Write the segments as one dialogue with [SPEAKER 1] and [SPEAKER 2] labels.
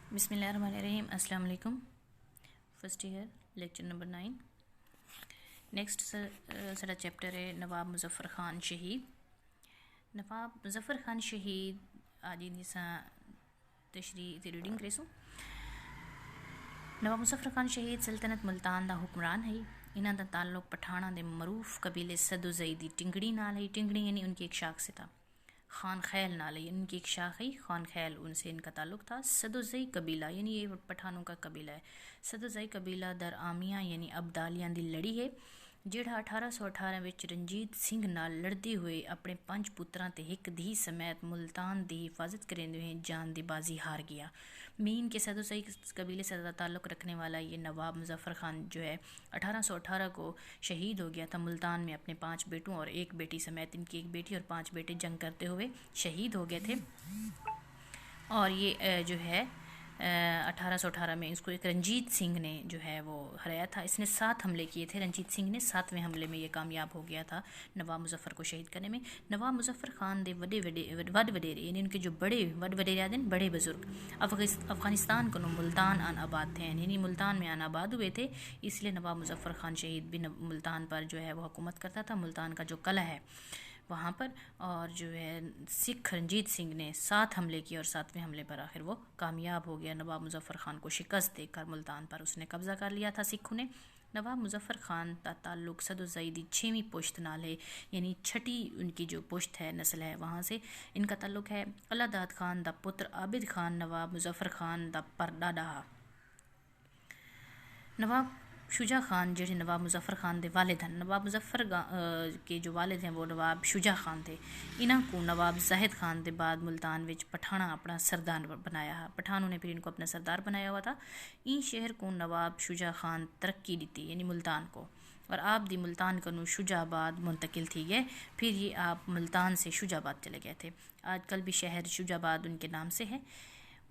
[SPEAKER 1] बिस्मिल्लाहिर्रहमानिर्रहीम। अस्सलाम वालेकुम। First year lecture number 9। Next साडा चैप्टर है नवाब मुजफ्फर खान शहीद। नवाब मुजफ्फर खान शहीद आज इन तशरी ते रीडिंग करेसू। नवाब मुजफ्फर खान शहीद सल्तनत मुल्तान दा हुक्मरान है। इन्हां दा ताल्लुक पठाना दे मरूफ कबीले सदुजई दी टिंगड़ी नाल है। टिंगड़ी यानी उनकी एक शाख से था। खान खैल नाल है, उनकी एक शाख है खान खैल, उनसे इनका ताल्लुक था। सदुजई कबीला यानी ये पठानों का कबीला है। सदुजई कबीला दर आमिया यानी अब्दालियां दी लड़ी है, ਜਿਹੜਾ 1818 ਵਿੱਚ ਰਣਜੀਤ ਸਿੰਘ ਨਾਲ ਲੜਦੇ ਹੋਏ ਆਪਣੇ 5 ਪੁੱਤਰਾਂ ਤੇ ਇੱਕ ਧੀ ਸਮੇਤ मुल्तान ਦੀ हिफाजत करते हुए जान दी बाजी हार गया। मीन के सदुसई कबीले से ताल्लुक़ रखने वाला ये नवाब मुजफ्फ़र खान जो है 1818 को शहीद हो गया था। मुल्तान में अपने 5 बेटों और एक बेटी समेत इनकी एक बेटी और 5 बेटे जंग करते हुए शहीद हो गए थे। और ये जो है 1818 में इसको एक रंजीत सिंह ने जो है वो हराया था। इसने 7 हमले किए थे। रंजीत सिंह ने 7वें हमले में ये कामयाब हो गया था नवाब मुजफ्फ़र को शहीद करने में। नवाब मुजफ्फ़र खान दे वड वडेरे यानी उनके जो बड़े वड वडेरे आदि बड़े बुजुर्ग अफ़गानिस्तान को मुल्तान आन आबाद थे, यानी मुल्तान में आन आबाद हुए थे। इसलिए नवाब मुजफ्फ़र खान शहीद भी मुल्तान पर जो है वो हुकूमत करता था। मुल्तान का जो किला है वहाँ पर, और जो है सिख रंजीत सिंह ने 7 हमले किए और 7वें हमले पर आखिर वो कामयाब हो गया। नवाब मुजफ्फ़र खान को शिकस्त देकर मुल्तान पर उसने कब्ज़ा कर लिया था सिखों ने। नवाब मुजफ्फ़र खान का ताल्लुक सदुजई दी 6वीं पुश्त नाल है, यानी छठी उनकी जो पुश्त है नस्ल है वहाँ से इनका ताल्लुक है। अलादाद खान दा पुत्र आबिद खान नवाब मुजफ्फ़र खान दा परदादा। नवाब शुजा खान जो नवाब मुजफ्फ़र खान दे वालिद हैं, नवाब मुजफ्फ़र के जो वालिद हैं वो नवाब शुजा खान थे। इन्हों को नवाब जाहिद खान के बाद मुल्तान विच पठाना अपना सरदार बनाया। पठानों ने फिर इनको अपना सरदार बनाया हुआ था। इन शहर को नवाब शुजा खान तरक्की दी यानी मुल्तान को, और आप दी मुल्तान कनू शुजाबाद मुंतकिल थी गए। फिर ये आप मुल्तान से शुजाबाद चले गए थे। आजकल भी शहर शुजाबाद उनके नाम से है।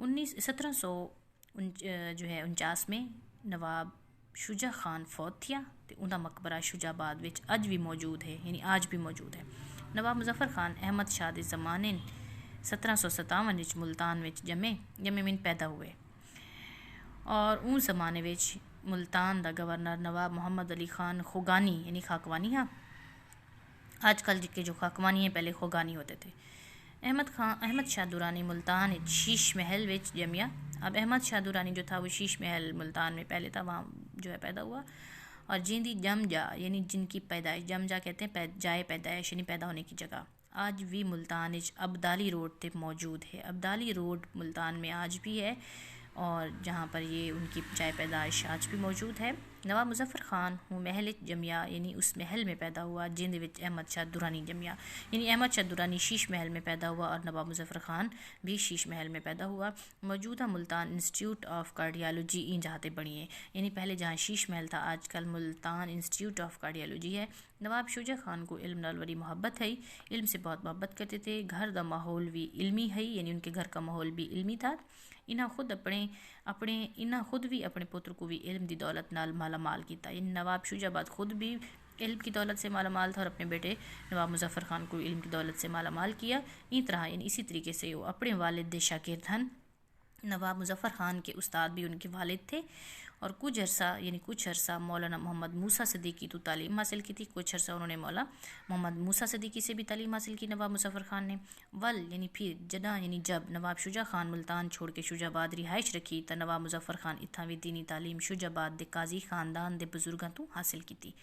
[SPEAKER 1] 1749 में नवाब शुजा खान फौत थिया तो उनका मकबरा शुजाबाद विच अज भी मौजूद है, यानी आज भी मौजूद है। नवाब मुजफ्फ़र खान अहमद शाह के ज़माने 1757 मुल्तान विच जमे मिन पैदा हुए, और उस ज़माने विच मुल्तान दा गवर्नर नवाब मोहम्मद अली खान खुगानी यानी खाकवानी हाँ। आजकल के जो खाकवानी हैं पहले खुगानी होते थे। अहमद शाह दुरानी मुल्तान शीश महल विच जमिया। अब अहमद शाह दुरानी जो था वो शीश महल मुल्तान में पहले था, वहाँ जो है पैदा हुआ। और जिंदी जमजा यानी जिनकी पैदाइश, जमजा कहते हैं जाए पैदाइश यानी पैदा होने की जगह, आज भी मुल्तान अब्दाली रोड तक मौजूद है। अब्दाली रोड मुल्तान में आज भी है, और जहाँ पर ये उनकी जाए पैदाइश आज भी मौजूद है। नवाब मुजफ्फ़र खान हूँ महल जमिया यानी उस महल में पैदा हुआ जिंद विच अहमद शाह दुरानी जमिया, यानी अहमद शाह दुरानी शीश महल में पैदा हुआ और नवाब मुजफ्फ़र खान भी शीश महल में पैदा हुआ। मौजूदा मुल्तान इंस्टीट्यूट ऑफ कार्डियोलॉजी इन जहाँ बनी है, यानी पहले जहाँ शीश महल था आजकल मुल्तान इंस्टीट्यूट ऑफ कार्डियोलॉजी है। नवाब शुजा खान को इल्म नाल बड़ी मोहब्बत है, इल्म से बहुत मोहब्बत करते थे। घर का माहौल भी इल्मी है, यानी उनके घर का माहौल भी इल्मी था। इन्हें खुद भी अपने पुत्र को भी इल्म की दौलत नाल माला माल किया। इन नवाब शुजाबाद खुद भी इल्म की दौलत से माला माल था और अपने बेटे नवाब मुजफ्फ़र खान को इल्म की दौलत से माला माल किया। इसी तरीके से वो अपने वालिद दे शागिर्द हन। नवाब मुजफ्फ़र खान के उस्ताद भी उनके वालिद थे, और कुछ अरसा मौलाना मोहम्मद मूसा सदीकी तो तालीम हासिल की थी। कुछ अरसा उन्होंने मौला मोहम्मद मूसा सदीकी से भी तालीम हासिल की नवाब मुजफ्फ़र खान ने। जब नवाब शुजा खान मुल्तान छोड़ के शुजाबाद रिहाइश रखी तो नवाब मुजफ्फ़र खान इत्थां भी दीनी तालीम शुजाबाद के काजी खानदान के बुजुर्गों तो हासिल की।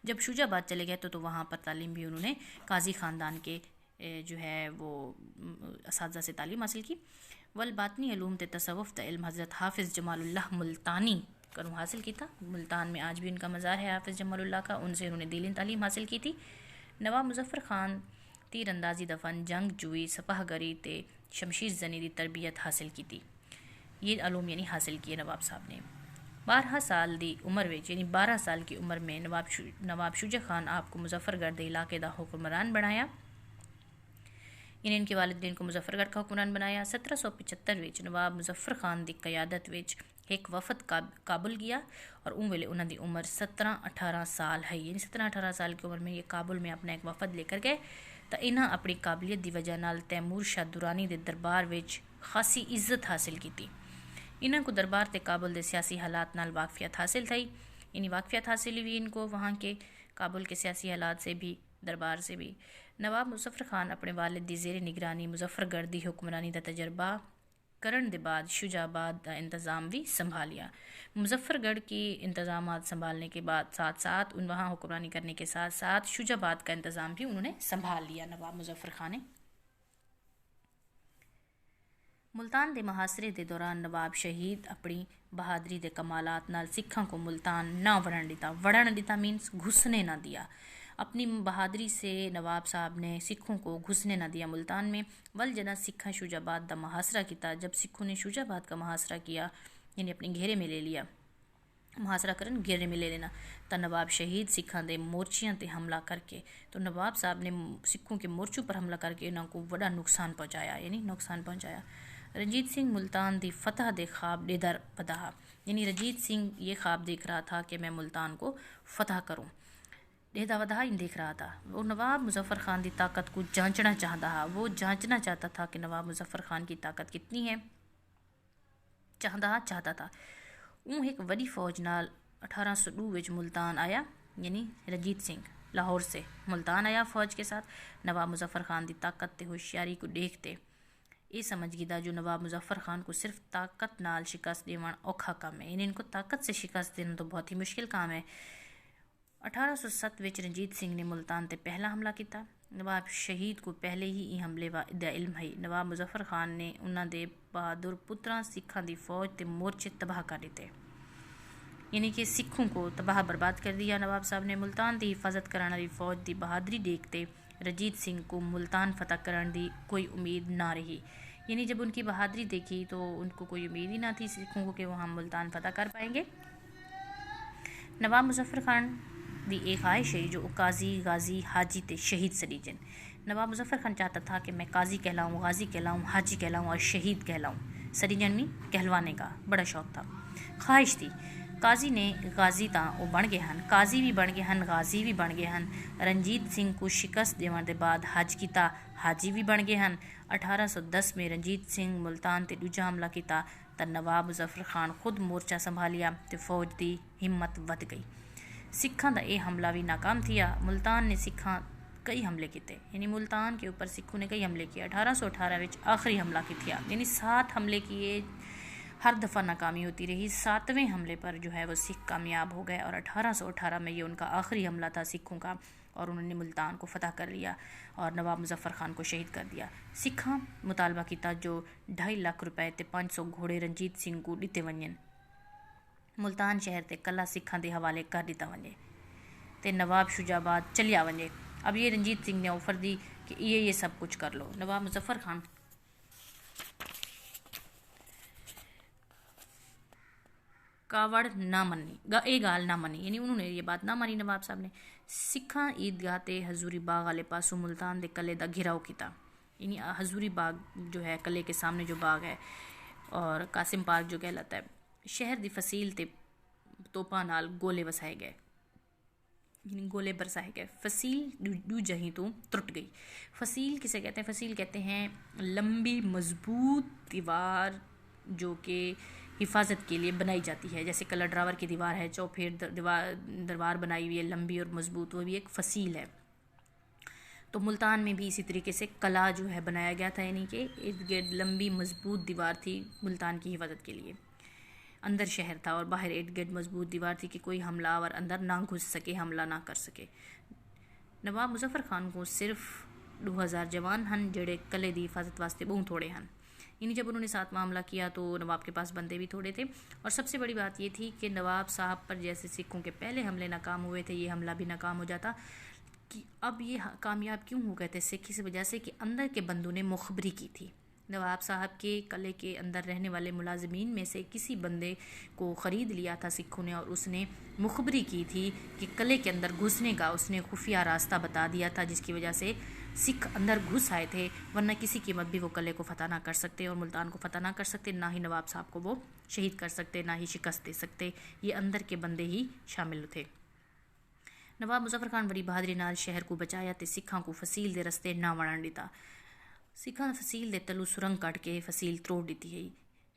[SPEAKER 1] जब शुजाबाद चले गए तो वहाँ पर तालीम भी उन्होंने काजी खानदान के जो है वो असातिज़ा से तालीम हासिल की। वल बातनी अलूम ते तसव्वुफ़ ता इल्म हज़रत हाफिज़ जमालुल्लाह मुल्तानी करूँ हासिल की था। मुल्तान में आज भी उनका मज़ार है हाफिज़ जमालुल्लाह का, उनसे उन्होंने दीनी तालीम हासिल की थी। नवाब मुजफ्फ़र खान तीरंदाजी दा फन, जंग जुई, सपाहगरी ते शमशीर जनी की तरबियत हासिल की थी। ये अलूम यानी हासिल किए नवाब साहब ने। 12 साल की उम्र में यानी 12 साल की उम्र में नवाब शुजा खान आपको मुजफ्फरगढ़ के इलाके का हुक्मरान बनाया। इनके वालिदैन को मुजफ्फरगढ़ का हुक्मरान बनाया। 1775 नवाब मुजफ्फर खान की क्यादत विच एक वफद काबुल गया, और उन वेले उन्होंने उम्र 17-18 साल है, यानी 17-18 साल की उम्र में ये काबुल में अपना एक वफद लेकर गए। तो इन्हें अपनी काबिलियत की वजह नाल तैमूर शाह दुरानी के दरबार विच खासी इज्जत हासिल की। इन्हां को दरबार ते काबुल के सियासी हालात नाल वाकफियत हासिल थी। यानी वाकफियत हासिल हुई इनको वहाँ के काबुल के सियासी हालात से भी, दरबार से भी। नवाब मुजफ्फर खान अपने वालिद दी ज़ेर निगरानी मुजफ्फरगढ़ दी हुक्मरानी का तजर्बा करन दे बाद शुजाबाद का इंतज़ाम भी संभालिया। मुजफ्फरगढ़ की इंतज़ाम संभालने के बाद साथ साथ वहाँ हुक्मरानी करने के साथ साथ शुजाबाद का इंतज़ाम भी उन्होंने संभाल लिया नवाब मुजफ्फर खान ने। मुल्तान के मुहासरे के दौरान नवाब शहीद अपनी बहादरी के कमालात नाल सिखां को मुल्तान ना वड़न दिता मीन्स घुसने ना दिया। अपनी बहादरी से नवाब साहब ने सिखों को घुसने ना दिया मुल्तान में। वल जना सिखा शुजाबाद का मुहासरा किया, जब सिखों ने शुजाबाद का मुहासरा किया यानी अपने घेरे में ले लिया, मुहासरा करन घेरे में ले लेना, तो नवाब शहीद सिखां दे मोर्चियां ते हमला करके, तो नवाब साहब ने सिखों के मोर्चों पर हमला करके इन्हों को बड़ा नुकसान पहुँचाया, यानी नुकसान पहुँचाया। रंजीत सिंह मुल्तान दी फतह दे ख्वाब डेदर पदाहा, यानी रंजीत सिंह ये ख्वाब देख रहा था कि मैं मुल्तान को फतह करूं, डेदा वधा इन देख रहा था। वो नवाब मुजफ्फर खान की ताकत को जांचना चाहता था, वो जांचना चाहता था कि नवाब मुजफ्फर खान की ताकत कितनी है, चाहता था। ऊँ एक वड़ी फौज नाल 1802 विच मुल्तान आया, यानी रंजीत सिंह लाहौर से मुल्तान आया फौज के साथ। नवाब मुजफ्फर खान की ताकत ते होशियारी को देखते ये समझ गया जो नवाब मुजफ्फर खान को सिर्फ ताकत नाल शिकस्त देना औखा काम है, यानी इनको ताकत से शिकस्त देना तो बहुत ही मुश्किल काम है। 1807 विच रंजीत सिंह ने मुल्तान ते पहला हमला किया। नवाब शहीद को पहले ही ये हमले दा इल्म है। नवाब मुजफ्फर खान ने उन्होंने बहादुर पुत्रां सिखां दी फौज ते मोर्चे तबाह कर दिते, यानी कि सिखों को तबाह बर्बाद कर दिया। नवाब साहब ने मुल्तान की हिफाजत कराने वाली फौज की बहादुरी देखते रंजीत सिंह को मुल्तान फतह करने की कोई उम्मीद ना रही, यानी जब उनकी बहादुरी देखी तो उनको कोई उम्मीद ही ना थी सिखों को कि वो हम मुल्तान फतह कर पाएंगे। नवाब मुजफ्फर खान दी एक ख्वाहिश है जो काजी, गाजी, हाजी ते शहीद सरीजन। नवाब मुजफ्फर खान चाहता था कि मैं काजी कहलाऊँ, गाजी कहलाऊँ, हाजी कहलाऊँ और शहीद कहलाऊँ। सरीजन में कहलवाने का बड़ा शौक था, ख्वाहिश थी। काजी ने गाजी तो वो बन गए हैं, काजी भी बन गए हैं, गाजी भी बन गए हैं। रंजीत सिंह को शिकस्त देने के बाद हज किया, हाजी भी बन गए हैं। 1810 में रंजीत सिंह मुल्तान ते दूजा हमला किया तो नवाब मुजफ्फर खान खुद मोर्चा संभालिया तो फौज की हिम्मत वध गई। सिखा का यह हमला भी नाकाम थिया। मुल्तान ने सिखा कई हमले किए, यानी मुल्तान के ऊपर सिखों ने कई हमले किए। 1818 में आखिरी हमला किया, यानी 7 हमले किए, हर दफ़ा नाकामी होती रही। 7वें हमले पर जो है वो सिख कामयाब हो गए और 1818 में ये उनका आखिरी हमला था सिखों का और उन्होंने मुल्तान को फतह कर लिया और नवाब मुजफ्फर खान को शहीद कर दिया। सिखा मुतालबा किया जो 2.5 लाख रुपए ते 500 घोड़े रंजीत सिंह को दिते वञन, मुल्तान शहर ते कला सिखां के हवाले कर दिता वञे ते नवाब शुजाबाद चलिया वञे। अब ये रंजीत सिंह ने ऑफर दी कि ये सब कुछ कर लो। नवाब मुजफ्फर खान कावड़ ना मनी, ये गाल ना मनी, यानी उन्होंने ये बात ना मानी। नवाब साहब ने सिखा ईदगाह ते हजूरी बाग वाले पासों मुल्तान के कले का घिराव किया, यानी हजूरी बाग जो है कले के सामने जो बाग है और कासिम पार्क जो कहलाता है, शहर की फसील ते तोपा नाल गोले वसाए गए, यानी गोले बरसाए गए। फसील दू जहीं तो त्रुट गई। फसील किसे कहते हैं? फसील कहते हैं लंबी मजबूत दीवार जो कि हिफाजत के लिए बनाई जाती है, जैसे कलर ड्रावर की दीवार है, चौफेर दरबार बनाई हुई है लंबी और मजबूत, वो भी एक फसील है। तो मुल्तान में भी इसी तरीके से कला जो है बनाया गया था, यानी कि इर्द गिर्द लंबी मजबूत दीवार थी मुल्तान की हिफाजत के लिए। अंदर शहर था और बाहर इर्द गिर्द मजबूत दीवार थी कि कोई हमलावर अंदर ना घुस सके, हमला ना कर सके। नवाब मुजफ्फर खान को सिर्फ 2000 जवान हैं जड़े कले की हिफाजत वास्ते बहुत थोड़े हैं, यानी जब उन्होंने 7वां हमला किया तो नवाब के पास बंदे भी थोड़े थे। और सबसे बड़ी बात ये थी कि नवाब साहब पर जैसे सिखों के पहले हमले नाकाम हुए थे, ये हमला भी नाकाम हो जाता। कि अब ये कामयाब क्यों हो गए थे सिख? इस वजह से कि अंदर के बंदों ने मुखबरी की थी। नवाब साहब के कले के अंदर रहने वाले मुलाजमीन में से किसी बंदे को ख़रीद लिया था सिखों ने और उसने मुखबरी की थी कि कले के अंदर घुसने का उसने खुफिया रास्ता बता दिया था, जिसकी वजह से सिख अंदर घुस आए थे, वरना किसी कीमत भी वो कले को फ़तह ना कर सकते और मुल्तान को फ़तह ना कर सकते, ना ही नवाब साहब को वो शहीद कर सकते, ना ही शिकस्त दे सकते। ये अंदर के बंदे ही शामिल थे। नवाब मुजफ्फर खान बड़ी बहादरी नाल शहर को बचाया तो सिखां को फसील के रस्ते ना वड़न दिता। सिखां फसील के तलू सुरंग कट के फसील त्रोड़ दी है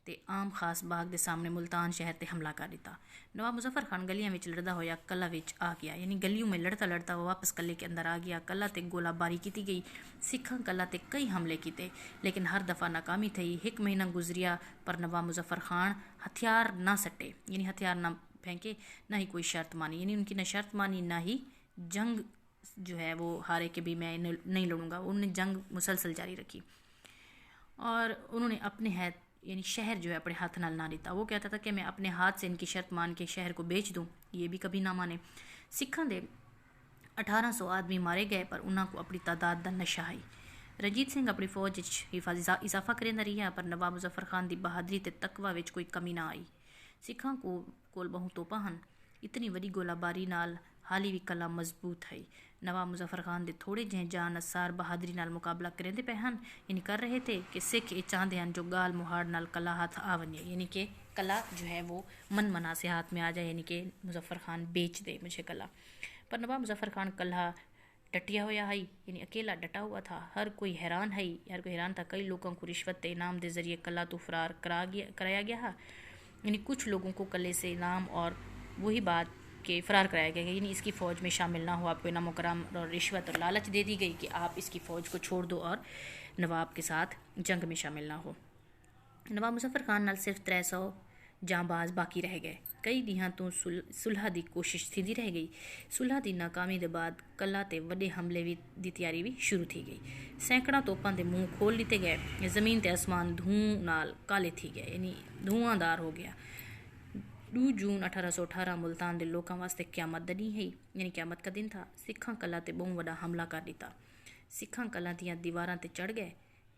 [SPEAKER 1] ते आम खास बाग के सामने मुल्तान शहर ते हमला कर दिता। नवाब मुजफ्फर खान गलियां विच लड़दा होया कला विच आ गया, यानी गलियों में लड़ता लड़ता वो वापस कले के अंदर आ गया। कला ते गोलाबारी की गई, सिखां कला ते कई हमले किए, लेकिन हर दफ़ा नाकामी थी। 1 महीना गुजरिया पर नवाब मुजफ्फर खान हथियार ना सटे, यानी हथियार ना फेंके, ना ही कोई शर्त मानी, यानी उनकी ना शर्त मानी ना ही जंग जो है वो हारे के भी मैं नहीं लड़ूंगा। उन्होंने जंग मुसलसल जारी रखी और उन्होंने अपने हाथ यानी शहर जो है अपने हाथ नाल ना दिता। वो कहता था कि मैं अपने हाथ से इनकी शर्त मान के शहर को बेच दूं, ये भी कभी ना माने। सिखां दे 1800 आदमी मारे गए, पर उन्होंने को अपनी तादाद का नशा है। रंजीत सिंह अपनी फौज इजाफा करेंदा रहा, पर नवाब मुजफ्फर खान की बहादरी ते तकवा विच कोई कमी ना आई। सिखां कोल बहु तोपा हन, इतनी वड्डी गोलाबारी नाल हाली भी कला मजबूत है। नवाब मुजफ्फर खान के थोड़े जहे जान असार बहादरी नाल मुकाबला करेंदे पे हन, यानी कर रहे थे कि सिख ये चाहते हैं जो गाल मुहाड़ नाल कला हाथ आ वने, यानी कि कला जो है वो मन मना से हाथ में आ जाए, यानी कि मुजफ्फर खान बेच दे मुझे कला। पर नवाब मुजफ्फर खान कला डटिया होया है, यानी अकेला डटा हुआ था। हर कोई हैरान है, हर कोई हैरान था। कई लोगों को रिश्वत ते इनाम के जरिए कला तो फरार कराया गया है, यानी कुछ लोगों को कले से इनाम और वही बात के फरार कराया गया, यानी इसकी फ़ौज में शामिल ना हो, आपको इनाम मुकराम और रिश्वत और लालच दे दी गई कि आप इसकी फ़ौज को छोड़ दो और नवाब के साथ जंग में शामिल ना हो। नवाब मुजफ्फर खान नाल सिर्फ 300 जांबाज बाकी रह गए। कई दिहां तो सुलह की कोशिश थी रह गई। सुलह की नाकामी के बाद कला ते वड्डे हमले की तैयारी भी शुरू थी गई। सैकड़ा तोपां के मुँह खोल दिते गए, जमीन ते आसमान धूं नाल काले थी गए, यानी धुआंधार हो गया। 2 जून 1818 मुल्तान के लोगों वास्ते क्यामत का दिन है, यानी क्यामत का दिन था। सिखां कला ते बहुत वड्डा हमला कर दिता। सिखां कला दियां दीवारां ते चढ़ गए।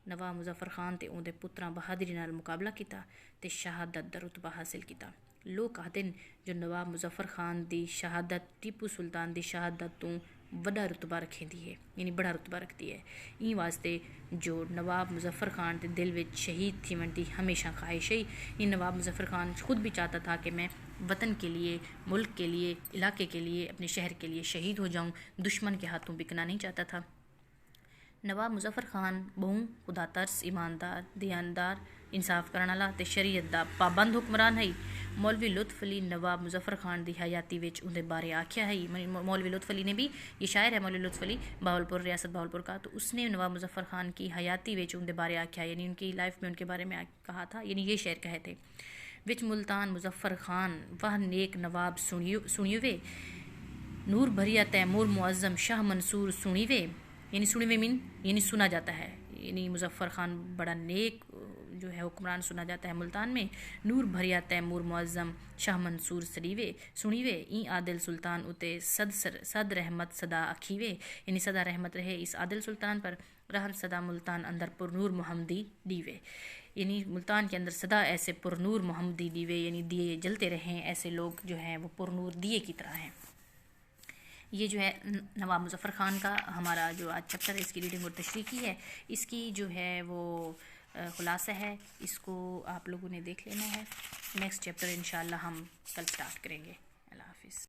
[SPEAKER 1] नवाब मुजफ्फर खान ते उनके पुत्रां बहादरी नाल मुकाबला किया ते शहादत दा रुतबा हासिल किया। लोग कहते हैं जो नवाब मुजफ्फर खान की शहादत टीपू सुल्तान की शहादत तो वड्डा रुतबा रखेंदी है, यानी बड़ा रुतबा रखती है। इन वास्ते जो नवाब मुजफ्फर खान के दिल में शहीद थी बनती हमेशा ख्वाहिश है। ये नवाब मुजफ्फर खान खुद भी चाहता था कि मैं वतन के लिए, मुल्क के लिए, इलाके के लिए, अपने शहर के लिए शहीद हो जाऊं, दुश्मन के हाथों बिकना नहीं चाहता था। नवाब मुजफ्फर खान बहु खुदा तरस, ईमानदार, दयानदार, इंसाफ करने वाला ते शरीयत दा पाबंद हुक्मरान है। मौलवी लुत्फ अली नवाब मुजफ्फर खान की हयाती विच उनके बारे आख्या है। मौलवी लुत्फ अली ने भी, ये शायर है मौलवी लुत्फ अली, बावलपुर, रियासत बावलपुर का, तो उसने नवाब मुजफ्फर खान की हयाती विच उनके बारे आख्या, यानी उनकी लाइफ में उनके बारे में कहा था, यानी ये शेर कहे थे। विच मुल्तान मुजफ्फर खान वह नेक नवाब सुनिवे, नूर भरिया तैमूर मुअज्जम शाह मंसूर सुनिवे, यानी सुनिवे मीन यानी सुना जाता है, यानी मुजफ्फर खान बड़ा नेक जो है हुक्मरान सुना जाता है मुल्तान में। नूर भरिया तैमूर मुअज्जम शाह मंसूर सुनिवे, ई आदिल सुल्तान उते सद रहमत सदा अखीवे, यानी सदा रहमत रहे इस आदिल सुल्तान पर, रहम सदा मुल्तान अंदर पुरनूर मोहम्मदी दीवे, यानी मुल्तान के अंदर सदा ऐसे पुरनूर मोहम्मदी दीवे, यानी दिए जलते रहें, ऐसे लोग जो हैं वो पुरनूर दिए की तरह हैं। ये जो है नवाब मुजफ्फर खान का हमारा जो आज चैप्टर है, इसकी रीडिंग और तशरीह की है। इसकी जो है वो खुलासा है, इसको आप लोगों ने देख लेना है। नेक्स्ट चैप्टर इंशाल्लाह हम कल स्टार्ट करेंगे। अल्लाह हाफिज़।